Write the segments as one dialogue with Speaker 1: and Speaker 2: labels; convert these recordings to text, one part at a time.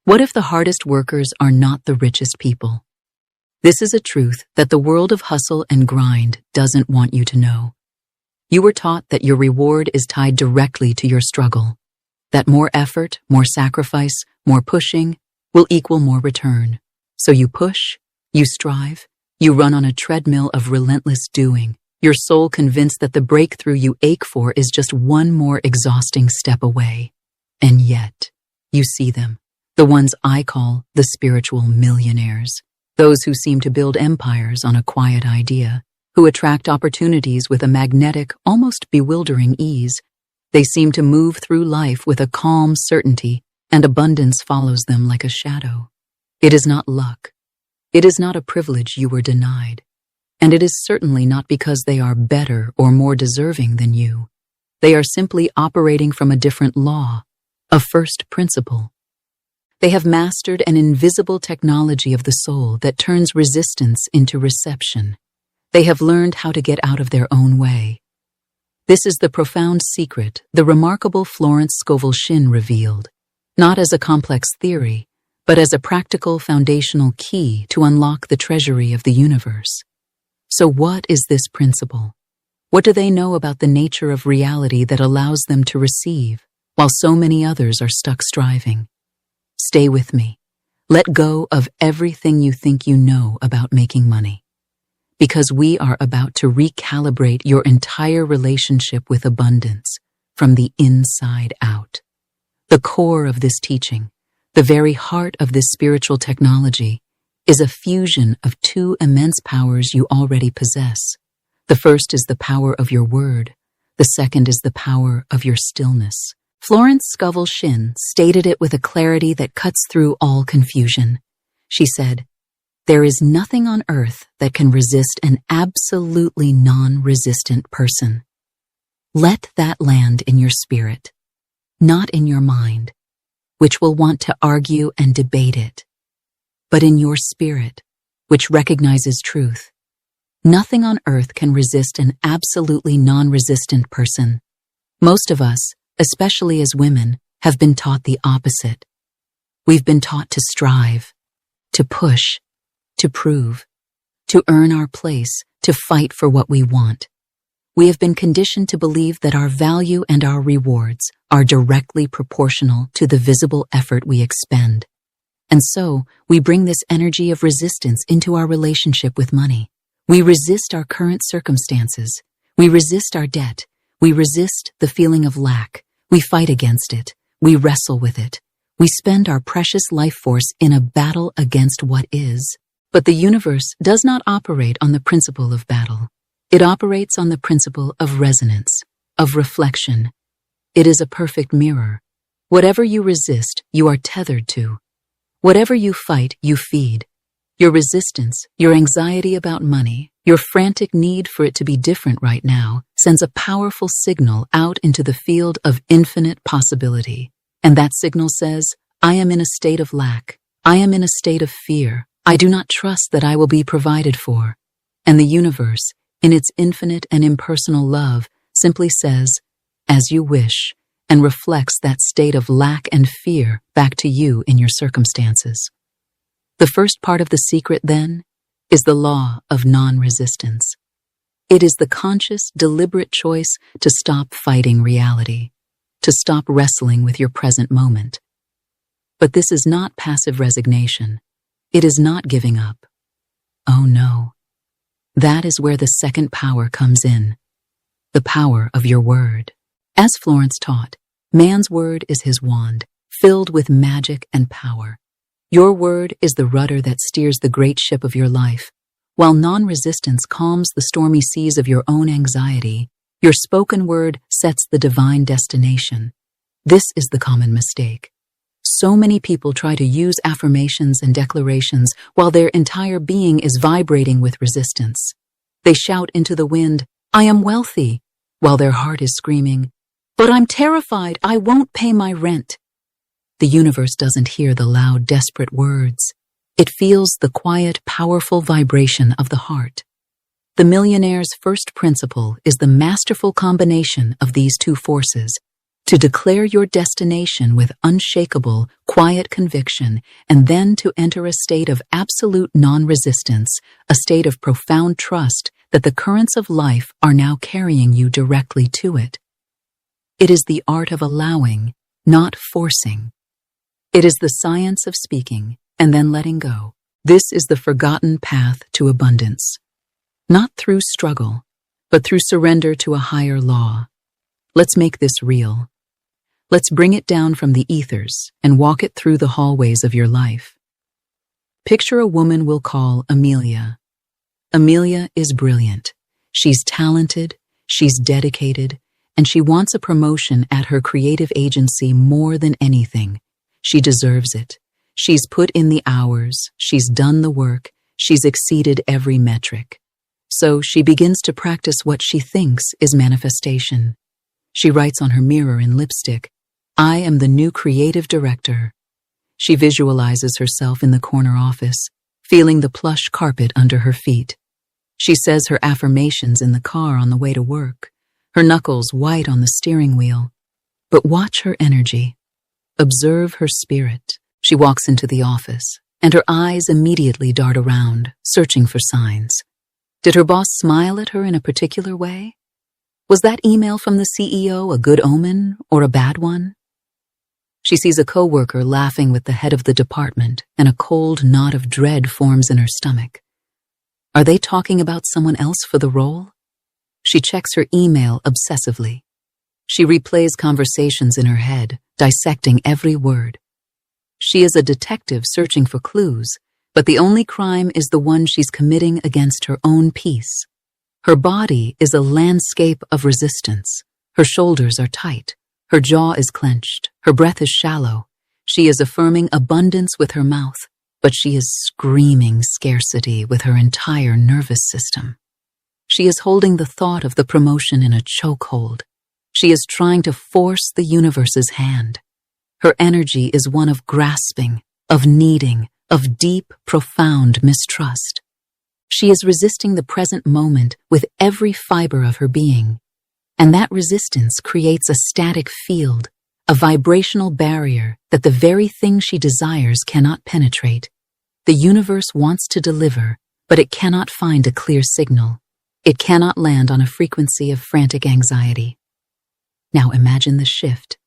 Speaker 1: What if the hardest workers are not the richest people? This is a truth that the world of hustle and grind doesn't want you to know. You were taught that your reward is tied directly to your struggle, that more effort, more sacrifice, more pushing will equal more return. So you push, you strive, you run on a treadmill of relentless doing, your soul convinced that the breakthrough you ache for is just one more exhausting step away. And yet, you see them, the ones I call the spiritual millionaires, those who seem to build empires on a quiet idea, who attract opportunities with a magnetic, almost bewildering ease. They seem to move through life with a calm certainty, and abundance follows them like a shadow. It is not luck. It is not a privilege you were denied. And it is certainly not because they are better or more deserving than you. They are simply operating from a different law, a first principle. They have mastered an invisible technology of the soul that turns resistance into reception. They have learned how to get out of their own way. This is the profound secret the remarkable Florence Scovel Shinn revealed, not as a complex theory, but as a practical foundational key to unlock the treasury of the universe. So what is this principle? What do they know about the nature of reality that allows them to receive, while so many others are stuck striving? Stay with me. Let go of everything you think you know about making money. Because we are about to recalibrate your entire relationship with abundance from the inside out. The core of this teaching, the very heart of this spiritual technology, is a fusion of two immense powers you already possess. The first is the power of your word. The second is the power of your stillness. Florence Scovel Shinn stated it with a clarity that cuts through all confusion. She said, "There is nothing on earth that can resist an absolutely non-resistant person. Let that land in your spirit, not in your mind, which will want to argue and debate it, but in your spirit, which recognizes truth. Nothing on earth can resist an absolutely non-resistant person. Most of us, especially as women, have been taught the opposite. We've been taught to strive, to push, to prove, to earn our place, to fight for what we want. We have been conditioned to believe that our value and our rewards are directly proportional to the visible effort we expend. And so, we bring this energy of resistance into our relationship with money. We resist our current circumstances. We resist our debt. We resist the feeling of lack. We fight against it. We wrestle with it. We spend our precious life force in a battle against what is. But the universe does not operate on the principle of battle. It operates on the principle of resonance, of reflection. It is a perfect mirror. Whatever you resist, you are tethered to. Whatever you fight, you feed. Your resistance, your anxiety about money, your frantic need for it to be different right now sends a powerful signal out into the field of infinite possibility. And that signal says, I am in a state of lack. I am in a state of fear. I do not trust that I will be provided for. And the universe, in its infinite and impersonal love, simply says, as you wish, and reflects that state of lack and fear back to you in your circumstances. The first part of the secret, then, is the law of non-resistance. It is the conscious, deliberate choice to stop fighting reality, to stop wrestling with your present moment. But this is not passive resignation. It is not giving up. Oh no. That is where the second power comes in, the power of your word. As Florence taught, man's word is his wand, filled with magic and power. Your word is the rudder that steers the great ship of your life. While non-resistance calms the stormy seas of your own anxiety, your spoken word sets the divine destination. This is the common mistake. So many people try to use affirmations and declarations while their entire being is vibrating with resistance. They shout into the wind, I am wealthy, while their heart is screaming, but I'm terrified, I won't pay my rent. The universe doesn't hear the loud, desperate words. It feels the quiet, powerful vibration of the heart. The Millionaire's first principle is the masterful combination of these two forces, to declare your destination with unshakable, quiet conviction, and then to enter a state of absolute non-resistance, a state of profound trust that the currents of life are now carrying you directly to it. It is the art of allowing, not forcing. It is the science of speaking and then letting go. This is the forgotten path to abundance. Not through struggle, but through surrender to a higher law. Let's make this real. Let's bring it down from the ethers and walk it through the hallways of your life. Picture a woman we'll call Amelia. Amelia is brilliant. She's talented, she's dedicated, and she wants a promotion at her creative agency more than anything. She deserves it. She's put in the hours, she's done the work, she's exceeded every metric. So she begins to practice what she thinks is manifestation. She writes on her mirror in lipstick, "I am the new creative director." She visualizes herself in the corner office, feeling the plush carpet under her feet. She says her affirmations in the car on the way to work, her knuckles white on the steering wheel. But watch her energy. Observe her spirit. She walks into the office, and her eyes immediately dart around, searching for signs. Did her boss smile at her in a particular way? Was that email from the CEO a good omen or a bad one? She sees a coworker laughing with the head of the department, and a cold knot of dread forms in her stomach. Are they talking about someone else for the role? She checks her email obsessively. She replays conversations in her head, dissecting every word. She is a detective searching for clues, but the only crime is the one she's committing against her own peace. Her body is a landscape of resistance. Her shoulders are tight. Her jaw is clenched. Her breath is shallow. She is affirming abundance with her mouth, but she is screaming scarcity with her entire nervous system. She is holding the thought of the promotion in a chokehold. She is trying to force the universe's hand. Her energy is one of grasping, of needing, of deep, profound mistrust. She is resisting the present moment with every fiber of her being. And that resistance creates a static field, a vibrational barrier that the very thing she desires cannot penetrate. The universe wants to deliver, but it cannot find a clear signal. It cannot land on a frequency of frantic anxiety. Now imagine the shift.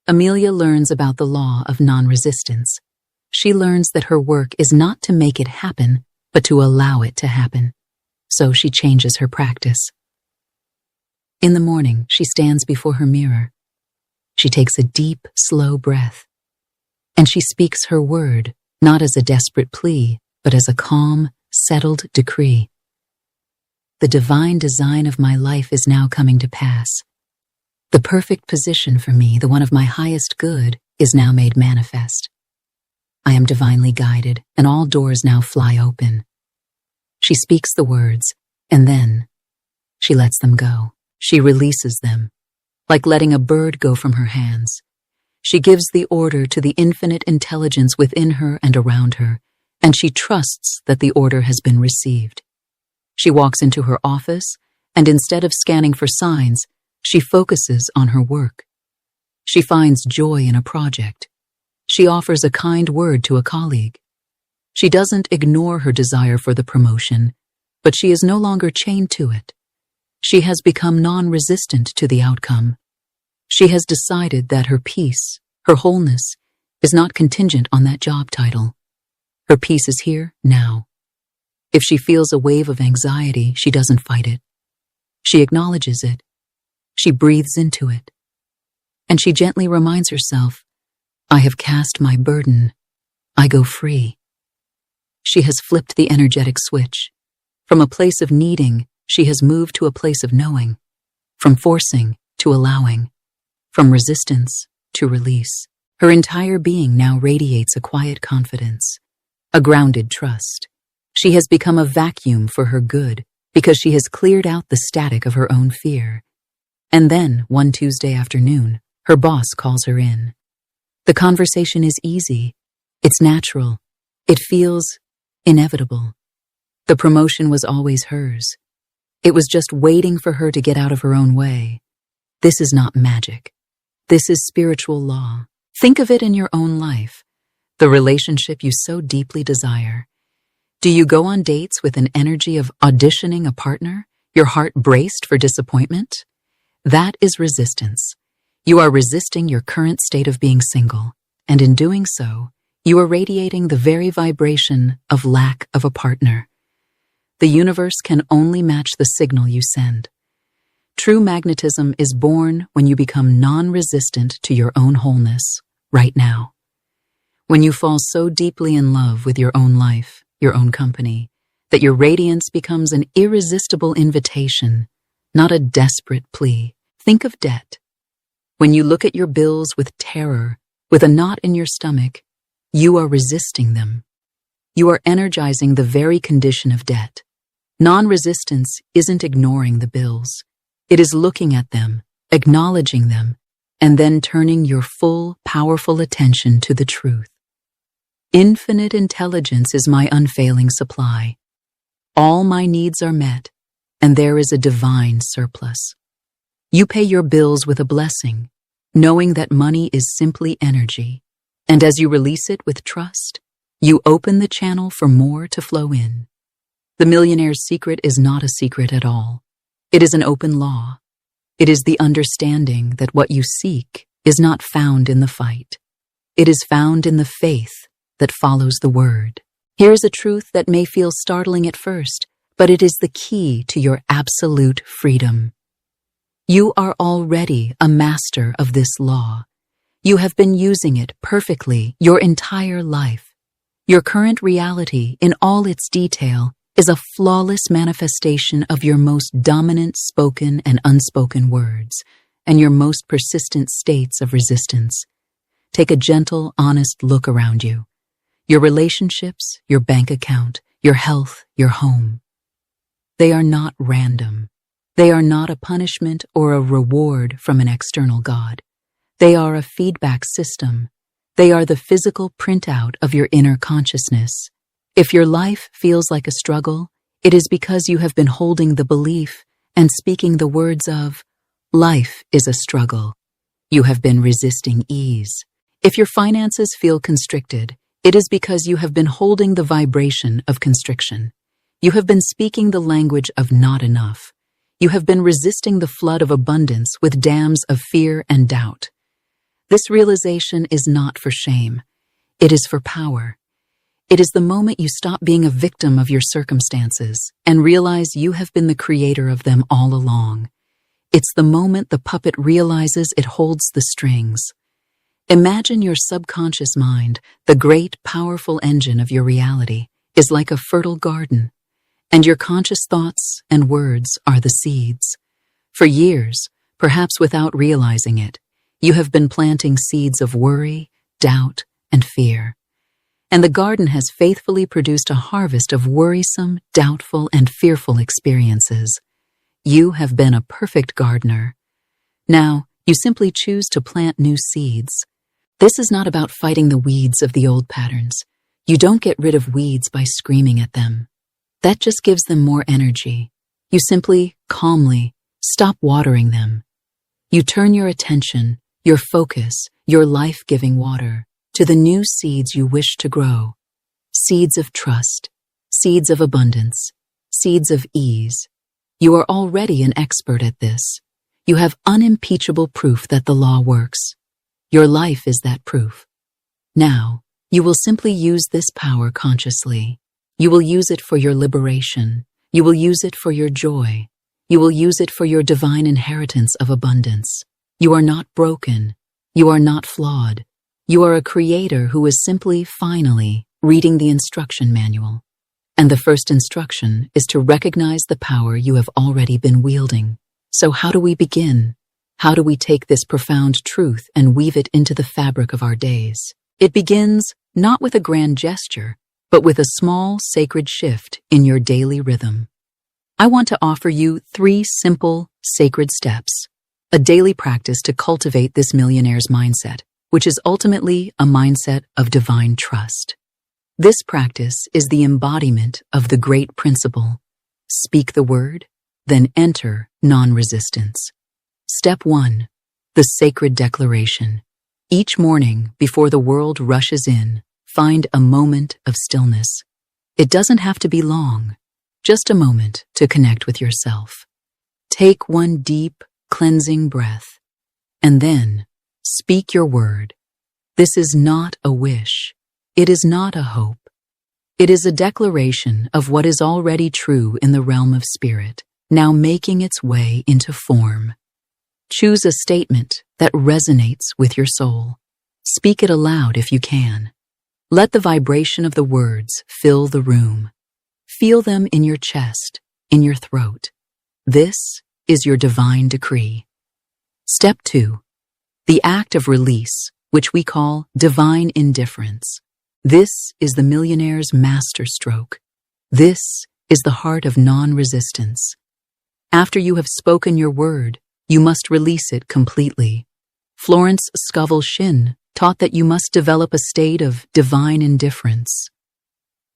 Speaker 1: Amelia learns about the law of non-resistance. She learns that her work is not to make it happen, but to allow it to happen. So she changes her practice. In the morning, she stands before her mirror. She takes a deep, slow breath. And she speaks her word, not as a desperate plea, but as a calm, settled decree. The divine design of my life is now coming to pass. The perfect position for me, the one of my highest good, is now made manifest. I am divinely guided, and all doors now fly open. She speaks the words, and then she lets them go. She releases them, like letting a bird go from her hands. She gives the order to the infinite intelligence within her and around her, and she trusts that the order has been received. She walks into her office, and instead of scanning for signs, she focuses on her work. She finds joy in a project. She offers a kind word to a colleague. She doesn't ignore her desire for the promotion, but she is no longer chained to it. She has become non-resistant to the outcome. She has decided that her peace, her wholeness, is not contingent on that job title. Her peace is here, now. If she feels a wave of anxiety, she doesn't fight it. She acknowledges it. She breathes into it. And she gently reminds herself, I have cast my burden. I go free. She has flipped the energetic switch. From a place of needing, she has moved to a place of knowing, from forcing to allowing, from resistance to release. Her entire being now radiates a quiet confidence, a grounded trust. She has become a vacuum for her good because she has cleared out the static of her own fear. And then, one Tuesday afternoon, her boss calls her in. The conversation is easy. It's natural. It feels inevitable. The promotion was always hers. It was just waiting for her to get out of her own way. This is not magic. This is spiritual law. Think of it in your own life, the relationship you so deeply desire. Do you go on dates with an energy of auditioning a partner, your heart braced for disappointment? That is resistance. You are resisting your current state of being single, and in doing so, you are radiating the very vibration of lack of a partner. The universe can only match the signal you send. True magnetism is born when you become non-resistant to your own wholeness, right now. When you fall so deeply in love with your own life, your own company, that your radiance becomes an irresistible invitation, not a desperate plea. Think of debt. When you look at your bills with terror, with a knot in your stomach, you are resisting them. You are energizing the very condition of debt. Non-resistance isn't ignoring the bills. It is looking at them, acknowledging them, and then turning your full, powerful attention to the truth. Infinite intelligence is my unfailing supply. All my needs are met, and there is a divine surplus. You pay your bills with a blessing, knowing that money is simply energy, and as you release it with trust, you open the channel for more to flow in. The millionaire's secret is not a secret at all. It is an open law. It is the understanding that what you seek is not found in the fight. It is found in the faith that follows the word. Here is a truth that may feel startling at first, but it is the key to your absolute freedom. You are already a master of this law. You have been using it perfectly your entire life. Your current reality, in all its detail, is a flawless manifestation of your most dominant spoken and unspoken words, and your most persistent states of resistance. Take a gentle, honest look around you. Your relationships, your bank account, your health, your home. They are not random. They are not a punishment or a reward from an external God. They are a feedback system. They are the physical printout of your inner consciousness. If your life feels like a struggle, it is because you have been holding the belief and speaking the words of, life is a struggle. You have been resisting ease. If your finances feel constricted, it is because you have been holding the vibration of constriction. You have been speaking the language of not enough. You have been resisting the flood of abundance with dams of fear and doubt. This realization is not for shame. It is for power. It is the moment you stop being a victim of your circumstances and realize you have been the creator of them all along. It's the moment the puppet realizes it holds the strings. Imagine your subconscious mind, the great, powerful engine of your reality, is like a fertile garden, and your conscious thoughts and words are the seeds. For years, perhaps without realizing it, you have been planting seeds of worry, doubt, and fear. And the garden has faithfully produced a harvest of worrisome, doubtful, and fearful experiences. You have been a perfect gardener. Now, you simply choose to plant new seeds. This is not about fighting the weeds of the old patterns. You don't get rid of weeds by screaming at them. That just gives them more energy. You simply, calmly, stop watering them. You turn your attention, your focus, your life-giving water to the new seeds you wish to grow. Seeds of trust, seeds of abundance, seeds of ease. You are already an expert at this. You have unimpeachable proof that the law works. Your life is that proof. Now, you will simply use this power consciously. You will use it for your liberation. You will use it for your joy. You will use it for your divine inheritance of abundance. You are not broken. You are not flawed. You are a creator who is simply, finally, reading the instruction manual. And the first instruction is to recognize the power you have already been wielding. So how do we begin? How do we take this profound truth and weave it into the fabric of our days? It begins not with a grand gesture, but with a small, sacred shift in your daily rhythm. I want to offer you 3 simple, sacred steps, a daily practice to cultivate this millionaire's mindset, which is ultimately a mindset of divine trust. This practice is the embodiment of the great principle: speak the word, then enter non-resistance. Step 1. The Sacred Declaration. Each morning, before the world rushes in, find a moment of stillness. It doesn't have to be long, just a moment to connect with yourself. Take one deep, cleansing breath, and then speak your word. This is not a wish. It is not a hope. It is a declaration of what is already true in the realm of spirit, now making its way into form. Choose a statement that resonates with your soul. Speak it aloud if you can. Let the vibration of the words fill the room. Feel them in your chest, in your throat. This is your divine decree. Step 2. The act of release, which we call divine indifference. This is the Millionaire's masterstroke. This is the heart of non-resistance. After you have spoken your word, you must release it completely. Florence Scovel Shinn taught that you must develop a state of divine indifference.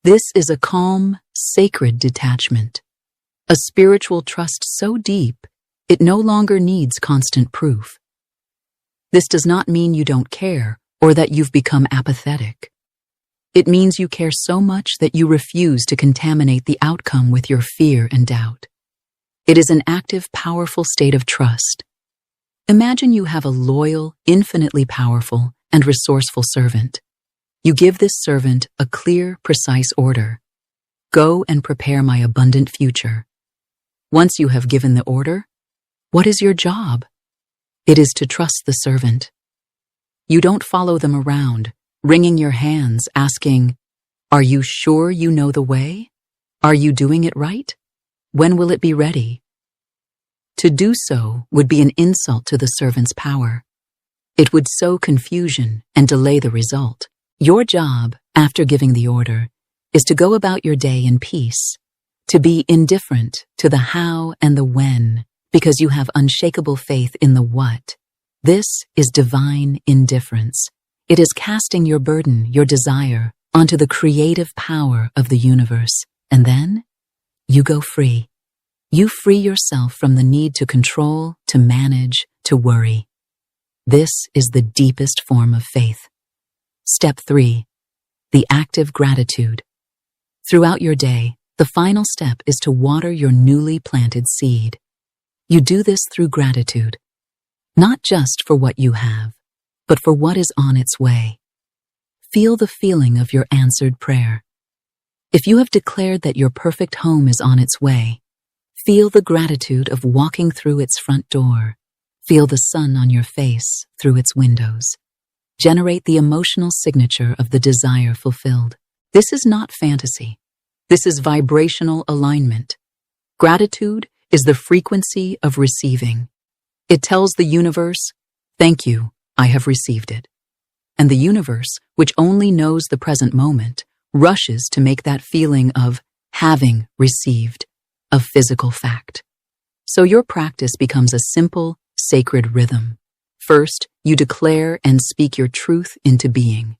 Speaker 1: This is a calm, sacred detachment, a spiritual trust so deep it no longer needs constant proof. This does not mean you don't care or that you've become apathetic. It means you care so much that you refuse to contaminate the outcome with your fear and doubt. It is an active, powerful state of trust. Imagine you have a loyal, infinitely powerful, and resourceful servant. You give this servant a clear, precise order. Go and prepare my abundant future. Once you have given the order, what is your job? It is to trust the servant. You don't follow them around, wringing your hands, asking, "Are you sure you know the way? Are you doing it right? When will it be ready?" To do so would be an insult to the servant's power. It would sow confusion and delay the result. Your job, after giving the order, is to go about your day in peace, to be indifferent to the how and the when, because you have unshakable faith in the what. This is divine indifference. It is casting your burden, your desire, onto the creative power of the universe, and then you go free. You free yourself from the need to control, to manage, to worry. This is the deepest form of faith. Step 3. The active gratitude. Throughout your day, the final step is to water your newly planted seed. You do this through gratitude, not just for what you have, but for what is on its way. Feel the feeling of your answered prayer. If you have declared that your perfect home is on its way, feel the gratitude of walking through its front door. Feel the sun on your face through its windows. Generate the emotional signature of the desire fulfilled. This is not fantasy. This is vibrational alignment. Gratitude is the frequency of receiving. It tells the universe, "Thank you, I have received it." And the universe, which only knows the present moment, rushes to make that feeling of having received a physical fact. So your practice becomes a simple, sacred rhythm. First, you declare and speak your truth into being.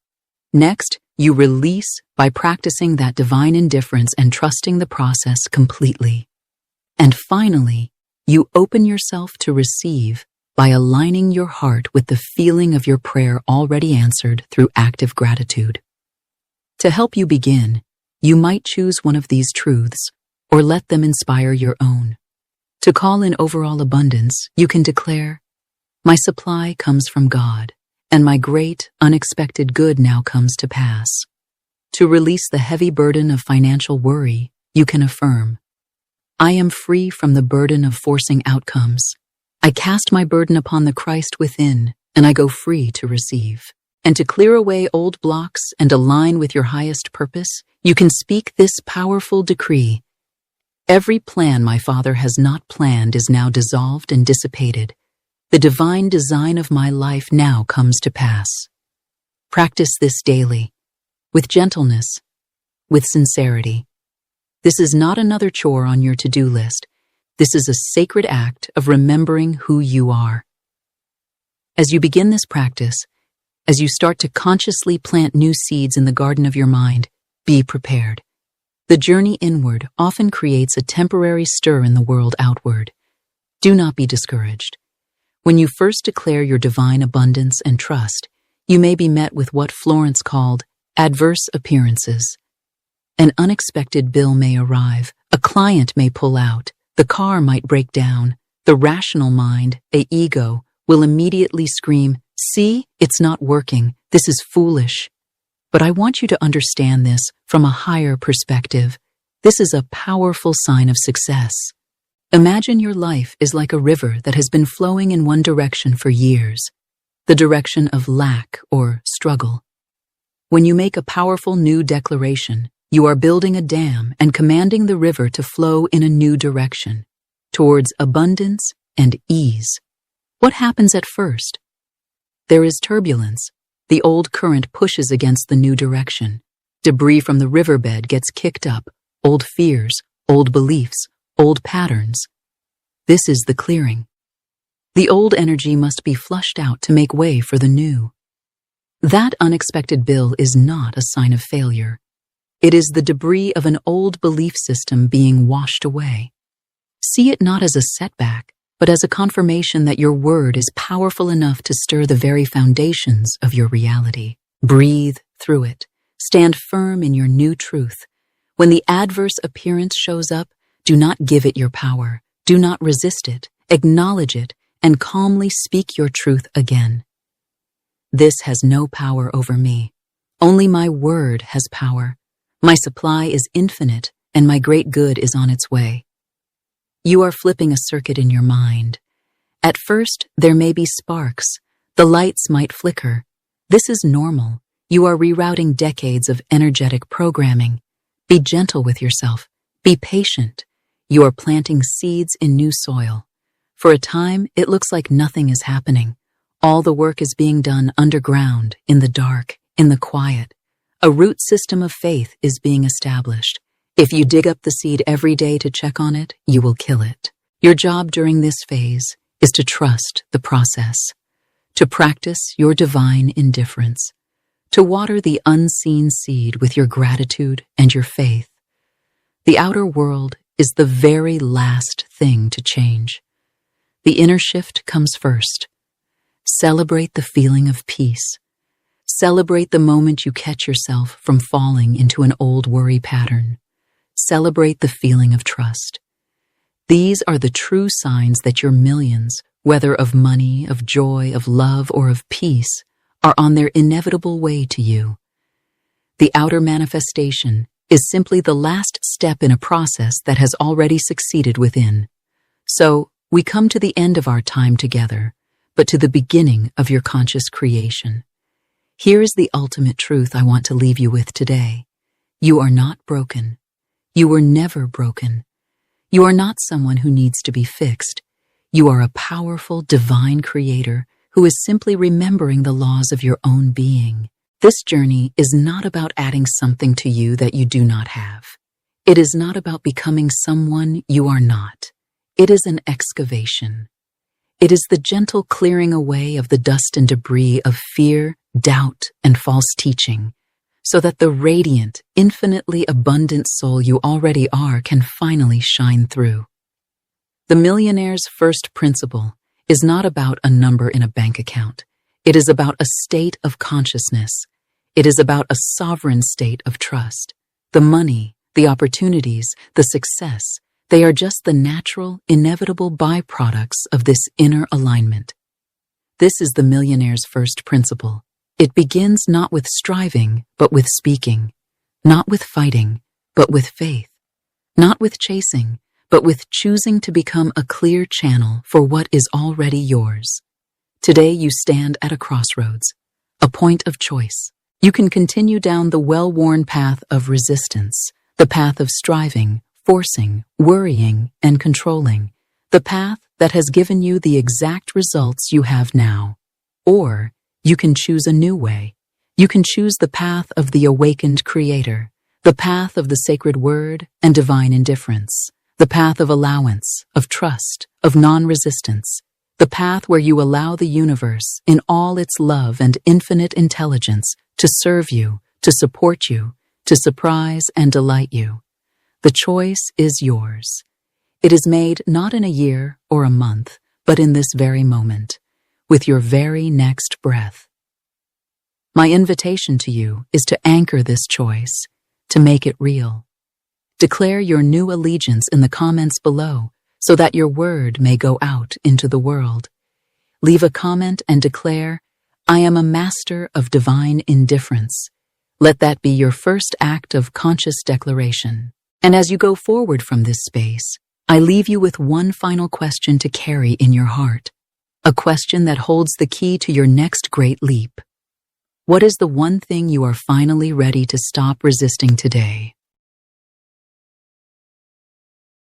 Speaker 1: Next, you release by practicing that divine indifference and trusting the process completely. And finally, you open yourself to receive by aligning your heart with the feeling of your prayer already answered through active gratitude. To help you begin, you might choose one of these truths or let them inspire your own. To call in overall abundance, you can declare, "My supply comes from God, and my great, unexpected good now comes to pass." To release the heavy burden of financial worry, you can affirm, "I am free from the burden of forcing outcomes. I cast my burden upon the Christ within, and I go free to receive." And to clear away old blocks and align with your highest purpose, you can speak this powerful decree: "Every plan my Father has not planned is now dissolved and dissipated. The divine design of my life now comes to pass." Practice this daily, with gentleness, with sincerity. This is not another chore on your to-do list. This is a sacred act of remembering who you are. As you begin this practice, as you start to consciously plant new seeds in the garden of your mind, be prepared. The journey inward often creates a temporary stir in the world outward. Do not be discouraged. When you first declare your divine abundance and trust, you may be met with what Florence called adverse appearances. An unexpected bill may arrive, a client may pull out, the car might break down. The rational mind, the ego, will immediately scream, "See, it's not working, this is foolish." But I want you to understand this from a higher perspective. This is a powerful sign of success. Imagine your life is like a river that has been flowing in one direction for years, the direction of lack or struggle. When you make a powerful new declaration, you are building a dam and commanding the river to flow in a new direction, towards abundance and ease. What happens at first? There is turbulence. The old current pushes against the new direction. Debris from the riverbed gets kicked up, old fears, old beliefs, old patterns. This is the clearing. The old energy must be flushed out to make way for the new. That unexpected bill is not a sign of failure. It is the debris of an old belief system being washed away. See it not as a setback, but as a confirmation that your word is powerful enough to stir the very foundations of your reality. Breathe through it. Stand firm in your new truth. When the adverse appearance shows up, do not give it your power. Do not resist it. Acknowledge it and calmly speak your truth again. This has no power over me. Only my word has power. My supply is infinite and my great good is on its way. You are flipping a circuit in your mind. At first, there may be sparks. The lights might flicker. This is normal. You are rerouting decades of energetic programming. Be gentle with yourself. Be patient. You are planting seeds in new soil. For a time, it looks like nothing is happening. All the work is being done underground, in the dark, in the quiet. A root system of faith is being established. If you dig up the seed every day to check on it, you will kill it. Your job during this phase is to trust the process, to practice your divine indifference, to water the unseen seed with your gratitude and your faith. The outer world is the very last thing to change. The inner shift comes first. Celebrate the feeling of peace. Celebrate the moment you catch yourself from falling into an old worry pattern. Celebrate the feeling of trust. These are the true signs that your millions, whether of money, of joy, of love, or of peace, are on their inevitable way to you. The outer manifestation is simply the last step in a process that has already succeeded within. So, we come to the end of our time together, but to the beginning of your conscious creation. Here is the ultimate truth I want to leave you with today. You are not broken. You were never broken. You are not someone who needs to be fixed. You are a powerful, divine creator who is simply remembering the laws of your own being. This journey is not about adding something to you that you do not have. It is not about becoming someone you are not. It is an excavation. It is the gentle clearing away of the dust and debris of fear, doubt, and false teaching, so that the radiant, infinitely abundant soul you already are can finally shine through. The Millionaire's first principle is not about a number in a bank account. It is about a state of consciousness. It is about a sovereign state of trust. The money, the opportunities, the success, they are just the natural, inevitable byproducts of this inner alignment. This is the Millionaire's first principle. It begins not with striving, but with speaking, not with fighting, but with faith, not with chasing, but with choosing to become a clear channel for what is already yours. Today you stand at a crossroads, a point of choice. You can continue down the well-worn path of resistance, the path of striving, forcing, worrying, and controlling, the path that has given you the exact results you have now. Or you can choose a new way. You can choose the path of the awakened creator, the path of the sacred word and divine indifference, the path of allowance, of trust, of non-resistance, the path where you allow the universe in all its love and infinite intelligence to serve you, to support you, to surprise and delight you. The choice is yours. It is made not in a year or a month, but in this very moment, with your very next breath. My invitation to you is to anchor this choice, to make it real. Declare your new allegiance in the comments below so that your word may go out into the world. Leave a comment and declare, "I am a master of divine indifference." Let that be your first act of conscious declaration. And as you go forward from this space, I leave you with one final question to carry in your heart, a question that holds the key to your next great leap. What is the one thing you are finally ready to stop resisting today?